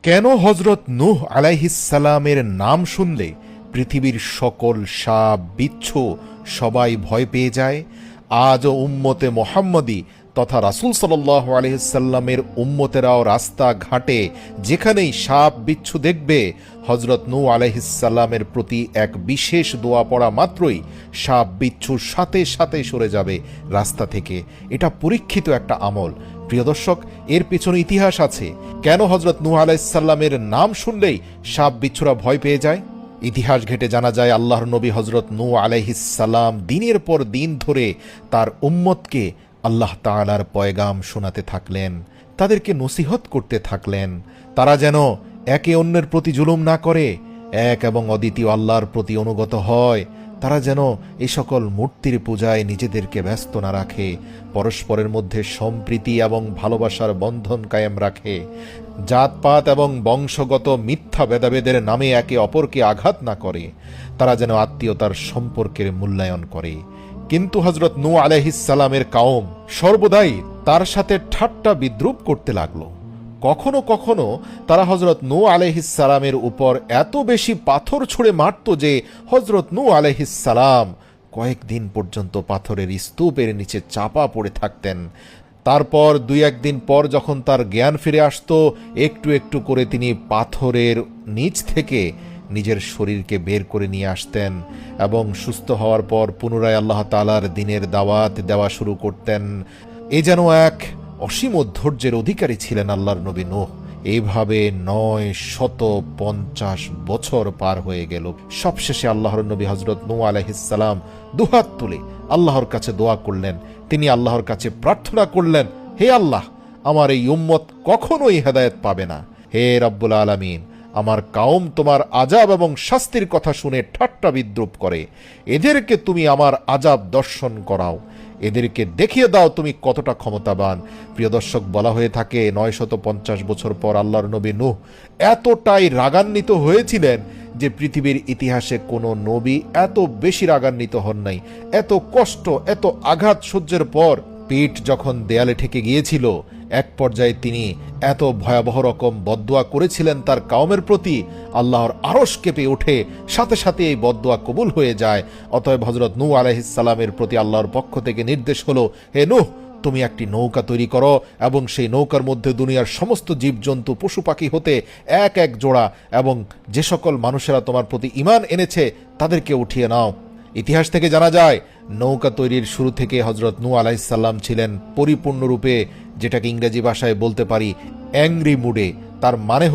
কেন হযরত নূহ আলাইহিসসালামের নাম শুনলে পৃথিবীর সকল সাপ বিচ্ছু সবাই ভয় পেয়ে যায়? আজও উম্মতে মুহাম্মদী তথা রাসূল সাল্লাল্লাহু আলাইহি সাল্লামের উম্মতেরাও রাস্তা ঘাটে যেখানেই সাপ বিচ্ছু দেখবে, হযরত নূহ আলাইহিসসালামের প্রতি এক বিশেষ দোয়া পড়া মাত্রই সাপ বিচ্ছুর সাথে সাথে সরে যাবে রাস্তা থেকে। এটা পরীক্ষিত একটা আমল। প্রিয় দর্শক, এর পেছনে ইতিহাস আছে। কেন হযরত নূহ আলাইহিসসালামের নাম শুনলেই সাপ বিচ্ছুরা ভয় পেয়ে যায়? ইতিহাস ঘেটে জানা যায়, আল্লাহর নবী হযরত নূহ আলাইহিসসালাম দিনের পর দিন ধরে তার উম্মতকে আল্লাহ তাআলার পয়গাম শোনাতে থাকলেন, তাদেরকে নসিহত করতে থাকলেন, তারা যেন একে অন্যের প্রতি জুলুম না করে, এক এবং অদ্বিতীয় আল্লাহর প্রতি অনুগত হয়, তারা যেন এই সকল মূর্তির পূজায় নিজেদেরকে ব্যস্ত না রাখে, পরস্পরের মধ্যে সম্প্রীতি এবং ভালোবাসার বন্ধন কায়েম রাখে, জাতপাত এবং বংশগত মিথ্যা ভেদাভেদের নামে একে অপরকে আঘাত না করে, তারা যেন আত্মীয়তার সম্পর্কের মূল্যায়ন করে। কিন্তু হযরত নূহ আলাইহিসসালামের কওম সর্বদাই তার সাথে ঠাট্টা বিদ্রূপ করতে লাগলো। কখনো কখনো তারা হযরত নূহ আলাইহিসসালামের উপর এত বেশি পাথর ছুঁড়ে মারত যে হযরত নূহ আলাইহিসসালাম কয়েকদিন পর্যন্ত পাথরের স্তূপের নিচে চাপা পড়ে থাকতেন। তারপর দুই একদিন পর যখন তার জ্ঞান ফিরে আসত, একটু একটু করে তিনি পাথরের নিচ থেকে নিজের শরীরকে বের করে নিয়ে আসতেন এবং সুস্থ হওয়ার পর পুনরায় আল্লাহ তাআলার দ্বীনের দাওয়াত দেওয়া শুরু করতেন। এ যেন এক অসীম ধৈর্যের অধিকারী ছিলেন আল্লাহর নবী নূহ। এইভাবে 950 বছর পার হয়ে গেল। সবশেষে আল্লাহর নবী হযরত নূহ আলাইহিসসালাম দুহাত তুলে আল্লাহর কাছে দোয়া করলেন। তিনি আল্লাহর কাছে প্রার্থনা করলেন, হে আল্লাহ, আমার এই উম্মত কখনোই হেদায়েত পাবে না। হে রব্বুল আলামিন, আমার কওম তোমার আযাব এবং শাস্তির কথা শুনে ঠাট্টা বিদ্রূপ করে, এদেরকে তুমি আমার আযাব দর্শন করাও, এদেরকে দেখিয়ে দাও তুমি কতটা ক্ষমতাবান। প্রিয় দর্শক, বলা হয়ে থাকে 950 বছর পর আল্লাহর নবী নূহ এতটাই রাগান্বিত হয়েছিলেন যে পৃথিবীর ইতিহাসে কোনো নবী এত বেশি রাগান্বিত হন নাই। এত কষ্ট, এত আঘাত সহ্যের পর পিঠ যখন দেয়ালে ঠেকে গিয়েছিল, এক পর্যায়ে তিনি এত ভয়াবহ রকম বদদোয়া করেছিলেন তার কওমের প্রতি, আল্লাহর আরশ কেঁপে ওঠে, সাথে সাথে এই বদদোয়া কবুল হয়ে যায়। অতএব হযরত নূহ আলাইহিসসালামের প্রতি আল্লাহর পক্ষ থেকে নির্দেশ হলো, হে নূহ, তুমি একটি নৌকা তৈরি করো এবং সেই নৌকার মধ্যে দুনিয়ার সমস্ত জীবজন্তু পশু পাখি হতে এক এক জোড়া এবং যে সকল মানুষেরা তোমার প্রতি ঈমান এনেছে তাদেরকে উঠিয়ে নাও। ইতিহাস থেকে জানা যায়, নৌকা তৈরির শুরু থেকে হযরত নূহ আলাইহিসসালাম ছিলেন পরিপূর্ণরূপে, যেটাকে ইংরেজি ভাষায় বলতে পারি, অ্যাংরি মুডে। তার মানে